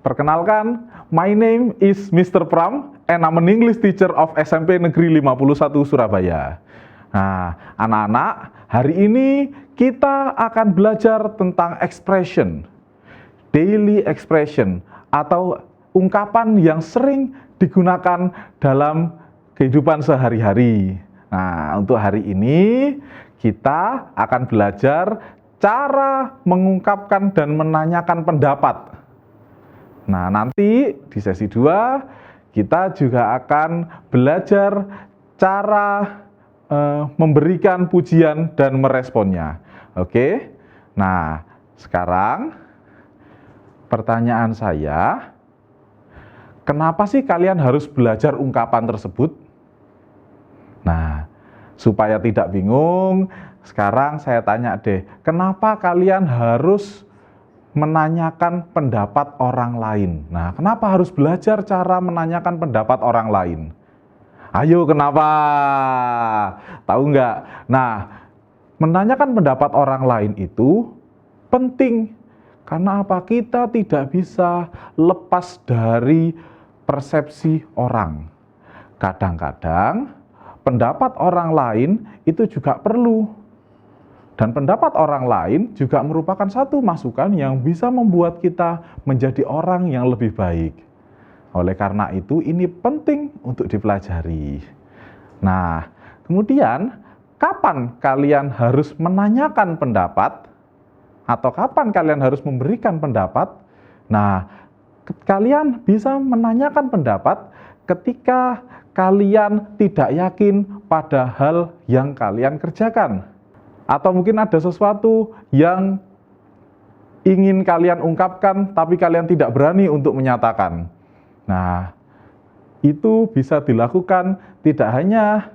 Perkenalkan, my name is Mr. Pram and I'm an English teacher of SMP Negeri 51 Surabaya. Nah, anak-anak, hari ini kita akan belajar tentang expression, daily expression, atau ungkapan yang sering digunakan dalam kehidupan sehari-hari. Nah, untuk hari ini kita akan belajar cara mengungkapkan dan menanyakan pendapat. Nah, nanti di sesi 2 kita juga akan belajar cara memberikan pujian dan meresponnya. Oke? Nah, sekarang pertanyaan saya, kenapa sih kalian harus belajar ungkapan tersebut? Nah, supaya tidak bingung, sekarang saya tanya deh, kenapa kalian harus menanyakan pendapat orang lain? Nah, kenapa harus belajar cara menanyakan pendapat orang lain? Ayo, kenapa? Tahu nggak? Nah, menanyakan pendapat orang lain itu penting. Karena apa? Kita tidak bisa lepas dari persepsi orang. Kadang-kadang pendapat orang lain itu juga perlu. Dan pendapat orang lain juga merupakan satu masukan yang bisa membuat kita menjadi orang yang lebih baik. Oleh karena itu, ini penting untuk dipelajari. Nah, kemudian, kapan kalian harus menanyakan pendapat? Atau kapan kalian harus memberikan pendapat? Nah, kalian bisa menanyakan pendapat ketika kalian tidak yakin pada hal yang kalian kerjakan. Atau mungkin ada sesuatu yang ingin kalian ungkapkan, tapi kalian tidak berani untuk menyatakan. Nah, itu bisa dilakukan tidak hanya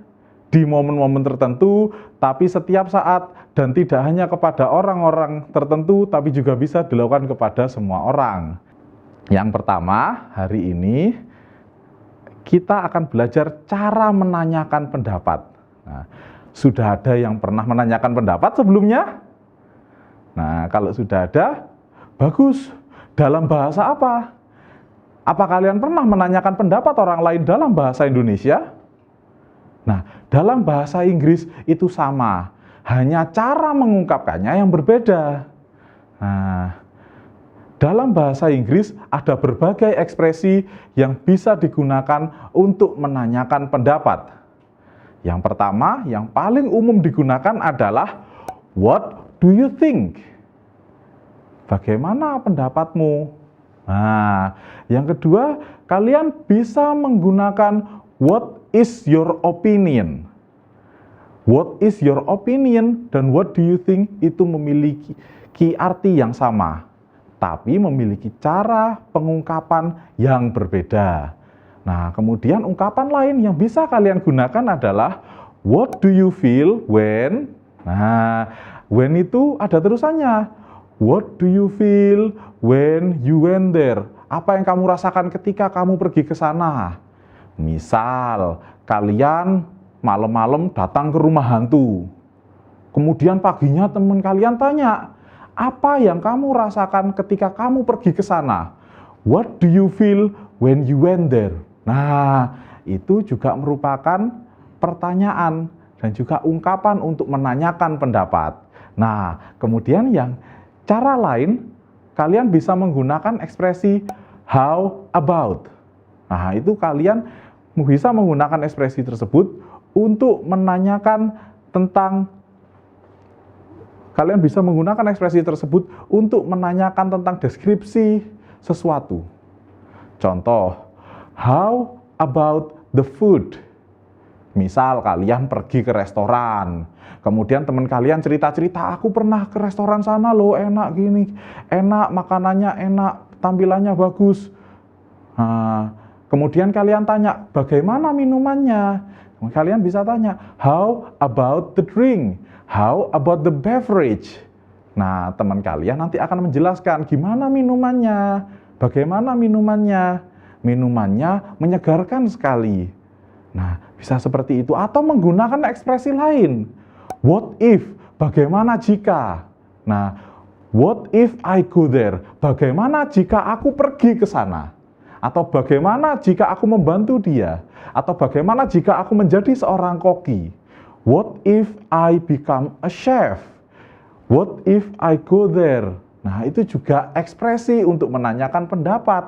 di momen-momen tertentu, tapi setiap saat, dan tidak hanya kepada orang-orang tertentu, tapi juga bisa dilakukan kepada semua orang. Yang pertama, hari ini kita akan belajar cara menanyakan pendapat. Nah, sudah ada yang pernah menanyakan pendapat sebelumnya? Nah, kalau sudah ada, bagus. Dalam bahasa apa? Apa kalian pernah menanyakan pendapat orang lain dalam bahasa Indonesia? Nah, dalam bahasa Inggris itu sama. Hanya cara mengungkapkannya yang berbeda. Nah, dalam bahasa Inggris ada berbagai ekspresi yang bisa digunakan untuk menanyakan pendapat. Yang pertama, yang paling umum digunakan adalah what do you think? Bagaimana pendapatmu? Nah, yang kedua, kalian bisa menggunakan what is your opinion? What is your opinion dan what do you think itu memiliki arti yang sama, tapi memiliki cara pengungkapan yang berbeda. Nah, kemudian ungkapan lain yang bisa kalian gunakan adalah what do you feel when? Nah, when itu ada terusannya. What do you feel when you went there? Apa yang kamu rasakan ketika kamu pergi ke sana? Misal, kalian malam-malam datang ke rumah hantu. Kemudian paginya teman kalian tanya, apa yang kamu rasakan ketika kamu pergi ke sana? What do you feel when you went there? Nah, itu juga merupakan pertanyaan dan juga ungkapan untuk menanyakan pendapat. Nah, kemudian yang cara lain, kalian bisa menggunakan ekspresi how about. Nah, itu kalian bisa menggunakan ekspresi tersebut untuk menanyakan tentang, kalian bisa menggunakan ekspresi tersebut untuk menanyakan tentang deskripsi sesuatu. Contoh, how about the food? Misal kalian pergi ke restoran, kemudian teman kalian cerita-cerita, aku pernah ke restoran sana loh, enak gini, enak makanannya, enak tampilannya bagus. Nah, kemudian kalian tanya, bagaimana minumannya? Kalian bisa tanya, how about the drink? How about the beverage? Nah, teman kalian nanti akan menjelaskan gimana minumannya, bagaimana minumannya. Minumannya menyegarkan sekali. Nah, bisa seperti itu. Atau menggunakan ekspresi lain. What if? Bagaimana jika? Nah, What if I go there? Bagaimana jika aku pergi ke sana? Atau bagaimana jika aku membantu dia? Atau bagaimana jika aku menjadi seorang koki? What if I become a chef? What if I go there? Nah, itu juga ekspresi untuk menanyakan pendapat.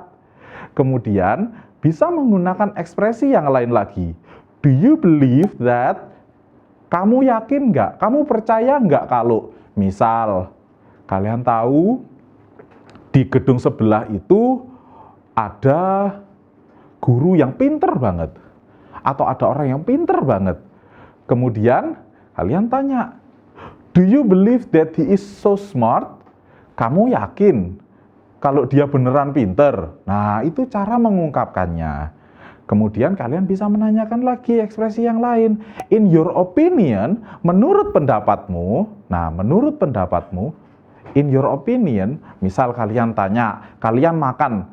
Kemudian, bisa menggunakan ekspresi yang lain lagi. Do you believe that? Kamu yakin nggak? Kamu percaya nggak kalau misal kalian tahu di gedung sebelah itu ada guru yang pinter banget atau ada orang yang pinter banget. Kemudian kalian tanya, do you believe that he is so smart? Kamu yakin kalau dia beneran pinter? Nah, itu cara mengungkapkannya. Kemudian kalian bisa menanyakan lagi ekspresi yang lain. In your opinion, menurut pendapatmu, in your opinion, misal kalian tanya, kalian makan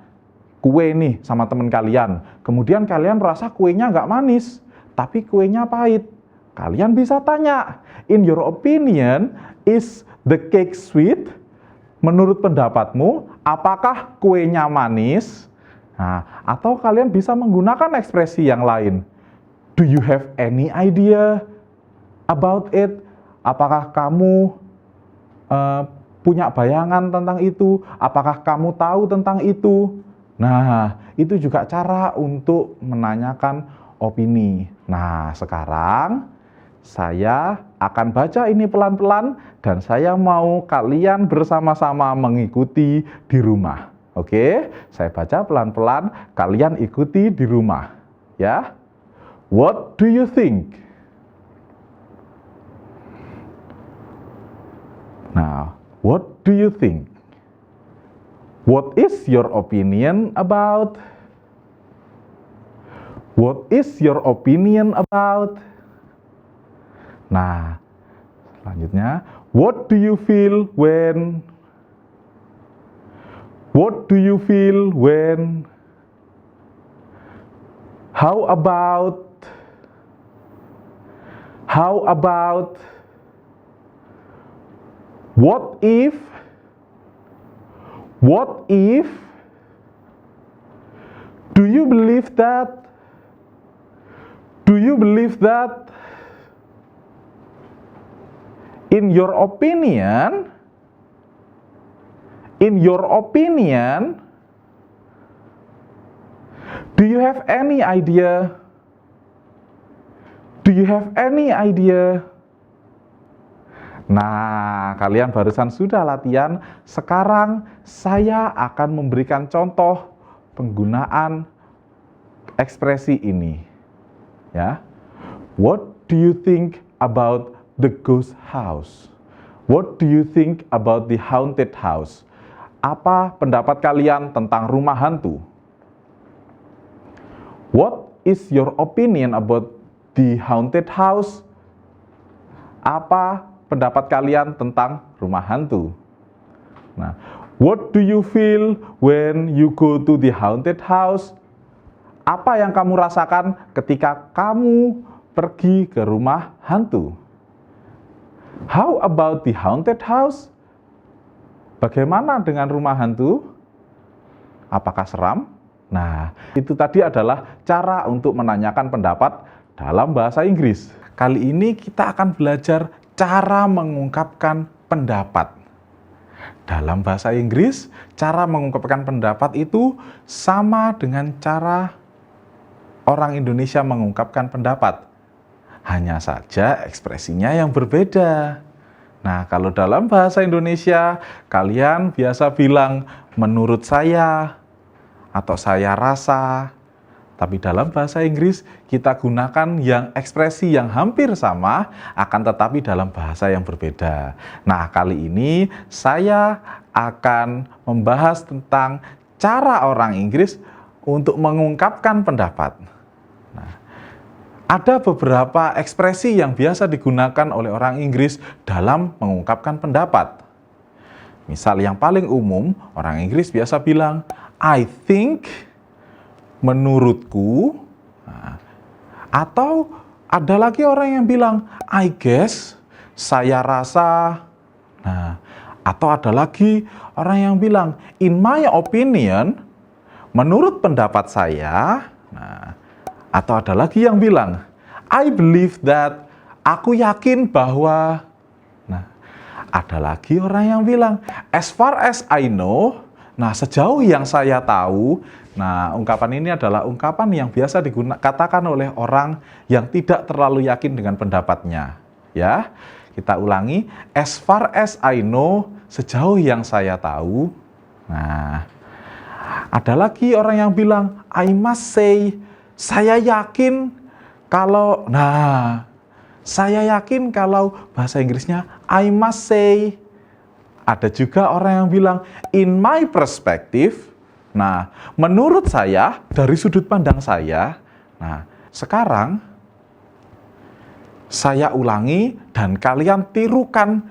kue nih sama teman kalian, kemudian kalian merasa kuenya nggak manis, tapi kuenya pahit. Kalian bisa tanya, in your opinion, is the cake sweet? Menurut pendapatmu, apakah kuenya manis? Nah, atau kalian bisa menggunakan ekspresi yang lain. Do you have any idea about it? Apakah kamu punya bayangan tentang itu? Apakah kamu tahu tentang itu? Nah, itu juga cara untuk menanyakan opini. Nah, sekarang saya akan baca ini pelan-pelan dan saya mau kalian bersama-sama mengikuti di rumah. Oke, saya baca pelan-pelan, kalian ikuti di rumah. Ya. What do you think? Now, what do you think? What is your opinion about? What is your opinion about? Nah, selanjutnya, what do you feel when? What do you feel when? How about? What if? What if? Do you believe that? Do you believe that? In your opinion? In your opinion, do you have any idea? Do you have any idea? Nah, kalian barusan sudah latihan. Sekarang saya akan memberikan contoh penggunaan ekspresi ini. Ya. What do you think about the ghost house? What do you think about the haunted house? Apa pendapat kalian tentang rumah hantu? What is your opinion about the haunted house? Apa pendapat kalian tentang rumah hantu? Nah, what do you feel when you go to the haunted house? Apa yang kamu rasakan ketika kamu pergi ke rumah hantu? How about the haunted house? Bagaimana dengan rumah hantu? Apakah seram? Nah, itu tadi adalah cara untuk menanyakan pendapat dalam bahasa Inggris. Kali ini kita akan belajar cara mengungkapkan pendapat. Dalam bahasa Inggris, cara mengungkapkan pendapat itu sama dengan cara orang Indonesia mengungkapkan pendapat. Hanya saja ekspresinya yang berbeda. Nah, kalau dalam bahasa Indonesia, kalian biasa bilang menurut saya atau saya rasa. Tapi dalam bahasa Inggris, kita gunakan yang ekspresi yang hampir sama, akan tetapi dalam bahasa yang berbeda. Nah, kali ini saya akan membahas tentang cara orang Inggris untuk mengungkapkan pendapat. Ada beberapa ekspresi yang biasa digunakan oleh orang Inggris dalam mengungkapkan pendapat. Misal yang paling umum, orang Inggris biasa bilang, I think, menurutku. Nah, atau ada lagi orang yang bilang, I guess, saya rasa. Nah, Atau ada lagi orang yang bilang, in my opinion, menurut pendapat saya. Nah, atau ada lagi yang bilang, I believe that, aku yakin bahwa. Nah, ada lagi orang yang bilang, as far as I know, nah sejauh yang saya tahu. Nah, ungkapan ini adalah ungkapan yang biasa dikatakan oleh orang yang tidak terlalu yakin dengan pendapatnya. Ya, kita ulangi, as far as I know, sejauh yang saya tahu. Nah, ada lagi orang yang bilang, I must say, saya yakin kalau, saya yakin kalau bahasa Inggrisnya, I must say. Ada juga orang yang bilang, in my perspective. Nah, menurut saya, dari sudut pandang saya. Nah, sekarang, saya ulangi dan kalian tirukan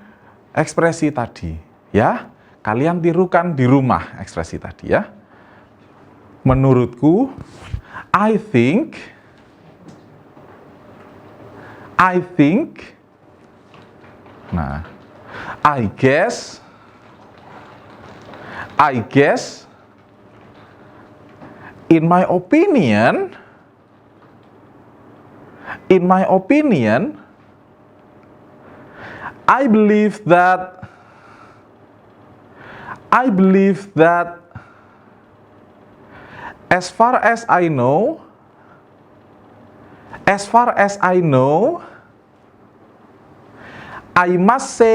ekspresi tadi. Ya, kalian tirukan di rumah ekspresi tadi ya. Menurutku, I think, nah, I guess, in my opinion, I believe that, as far as I know, I must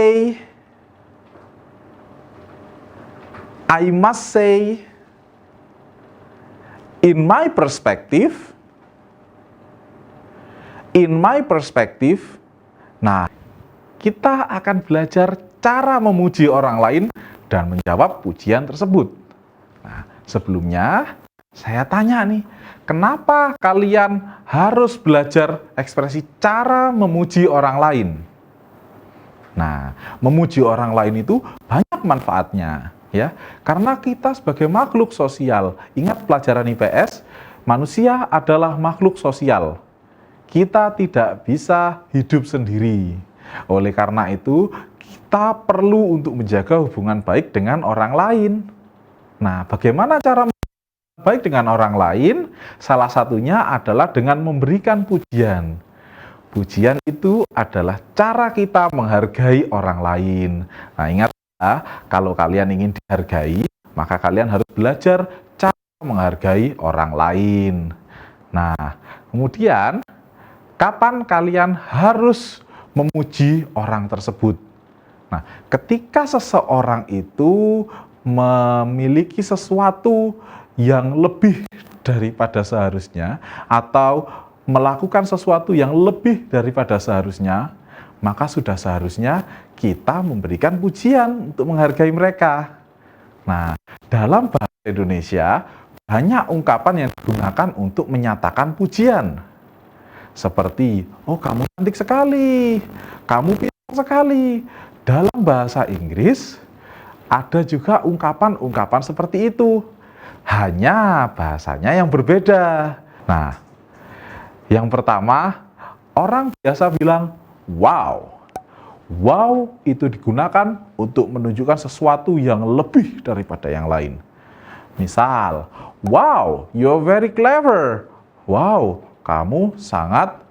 say, in my perspective, nah, kita akan belajar cara memuji orang lain dan menjawab pujian tersebut. Nah, sebelumnya saya tanya nih, kenapa kalian harus belajar ekspresi cara memuji orang lain? Nah, memuji orang lain itu banyak manfaatnya, ya. Karena kita sebagai makhluk sosial, ingat pelajaran IPS, manusia adalah makhluk sosial. Kita tidak bisa hidup sendiri. Oleh karena itu, kita perlu untuk menjaga hubungan baik dengan orang lain. Nah, bagaimana cara baik dengan orang lain? Salah satunya adalah dengan memberikan pujian. Pujian itu adalah cara kita menghargai orang lain. Nah, ingat ya, kalau kalian ingin dihargai, maka kalian harus belajar cara menghargai orang lain. Nah, kemudian kapan kalian harus memuji orang tersebut? Nah, ketika seseorang itu memiliki sesuatu yang lebih daripada seharusnya atau melakukan sesuatu yang lebih daripada seharusnya, maka sudah seharusnya kita memberikan pujian untuk menghargai mereka. Nah, dalam bahasa Indonesia banyak ungkapan yang digunakan untuk menyatakan pujian. Seperti, oh kamu cantik sekali, kamu pintar sekali. Dalam bahasa Inggris ada juga ungkapan-ungkapan seperti itu. Hanya bahasanya yang berbeda. Nah, yang pertama, orang biasa bilang, wow. Wow itu digunakan untuk menunjukkan sesuatu yang lebih daripada yang lain. Misal, wow, you're very clever. Wow, kamu sangat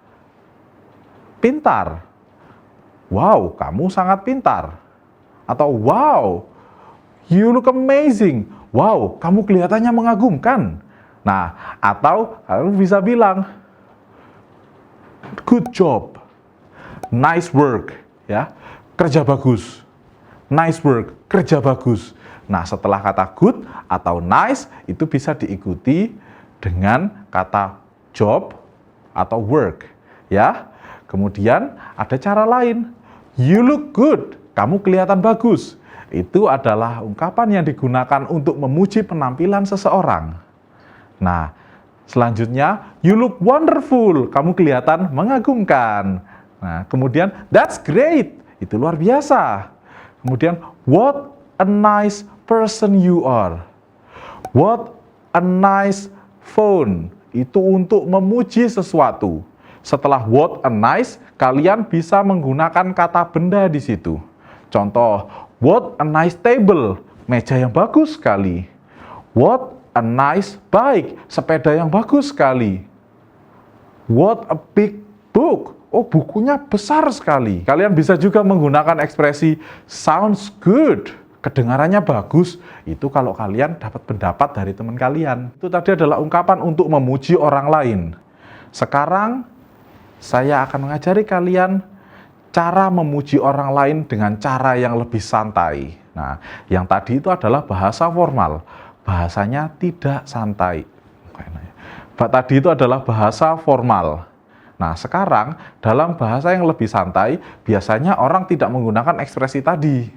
pintar. Wow, kamu sangat pintar. Atau wow, you look amazing. Wow, kamu kelihatannya mengagumkan. Nah, atau kamu bisa bilang, good job, nice work, ya, kerja bagus, nice work, kerja bagus. Nah, setelah kata good atau nice itu bisa diikuti dengan kata job atau work, ya. Kemudian ada cara lain, you look good, kamu kelihatan bagus. Itu adalah ungkapan yang digunakan untuk memuji penampilan seseorang. Nah, selanjutnya, you look wonderful, kamu kelihatan mengagumkan. Nah, kemudian, that's great, itu luar biasa. Kemudian, what a nice person you are. What a nice phone, itu untuk memuji sesuatu. Setelah what a nice, kalian bisa menggunakan kata benda di situ. Contoh, What a nice table. Meja yang bagus sekali. What a nice bike. Sepeda yang bagus sekali. What a big book. Oh, bukunya besar sekali. Kalian bisa juga menggunakan ekspresi sounds good. Kedengarannya bagus. Itu kalau kalian dapat pendapat dari teman kalian. Itu tadi adalah ungkapan untuk memuji orang lain. Sekarang, saya akan mengajari kalian cara memuji orang lain dengan cara yang lebih santai. Nah, yang tadi itu adalah bahasa formal. Bahasanya tidak santai. Tadi itu adalah bahasa formal. Nah, sekarang dalam bahasa yang lebih santai, biasanya orang tidak menggunakan ekspresi tadi.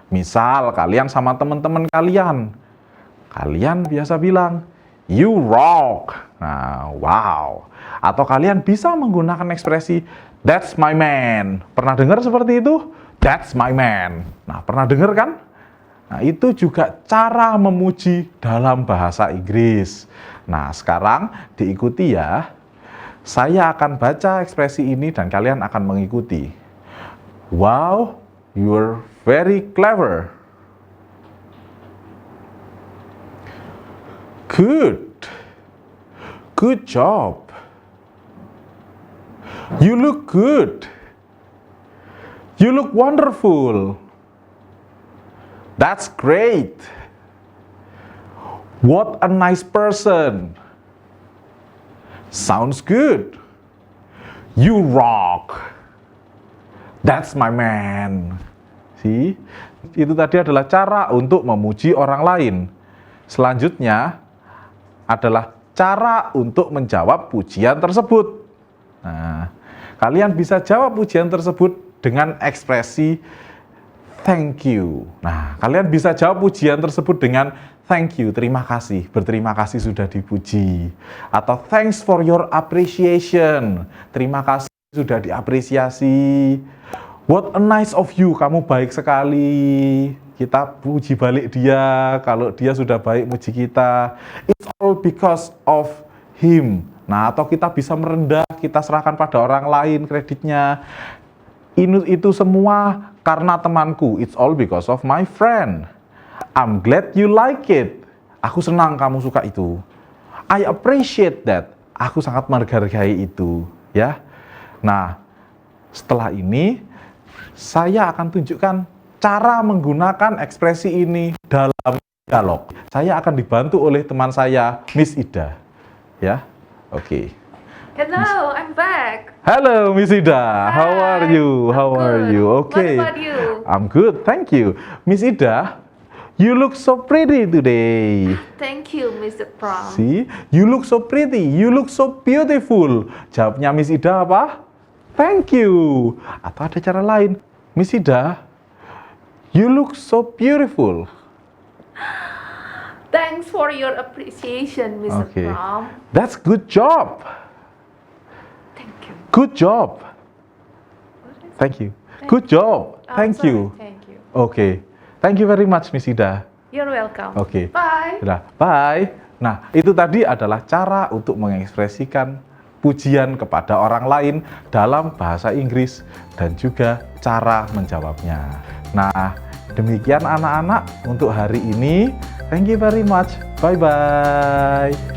Misal, kalian sama teman-teman kalian. Kalian biasa bilang, you rock. Nah, wow. Atau kalian bisa menggunakan ekspresi, that's my man. Pernah dengar seperti itu? That's my man. Nah, pernah dengar kan? Nah, itu juga cara memuji dalam bahasa Inggris. Nah, sekarang diikuti ya. Saya akan baca ekspresi ini dan kalian akan mengikuti. Wow, you're very clever. Good. Good job. You look good. You look wonderful. That's great. What a nice person. Sounds good. You rock. That's my man. See? Itu tadi adalah cara untuk memuji orang lain. Selanjutnya adalah cara untuk menjawab pujian tersebut. Nah, kalian bisa jawab pujian tersebut dengan ekspresi thank you. Nah, kalian bisa jawab pujian tersebut dengan thank you, terima kasih, berterima kasih sudah dipuji. Atau thanks for your appreciation, terima kasih sudah diapresiasi. What a nice of you, kamu baik sekali. Kita puji balik dia, kalau dia sudah baik muji kita. It's all because of him. Nah, atau kita bisa merendah, kita serahkan pada orang lain kreditnya. Itu semua karena temanku. It's all because of my friend. I'm glad you like it. Aku senang kamu suka itu. I appreciate that. Aku sangat menghargai itu, ya. Nah, setelah ini saya akan tunjukkan cara menggunakan ekspresi ini dalam dialog. Saya akan dibantu oleh teman saya, Miss Ida. Ya. Oke. Hello, I'm back. Hello, Miss Ida. How are you? How are you? Okay. What about you? I'm good, thank you. Miss Ida, you look so pretty today. Thank you, Mr. Prom. See, you look so pretty. You look so beautiful. Jawabnya Miss Ida apa? Thank you. Atau ada cara lain? Miss Ida, you look so beautiful. Thanks for your appreciation, Mr. Okay. Prom. That's good job. Thank you. Good job. Thank you. Good job. Oh, Thank sorry. you. Thank you. Okay. Thank you very much, Miss Ida. You're welcome. Oke. Bye. Nah, bye. Nah, itu tadi adalah cara untuk mengekspresikan pujian kepada orang lain dalam bahasa Inggris dan juga cara menjawabnya. Nah, demikian anak-anak untuk hari ini. Thank you very much. Bye-bye.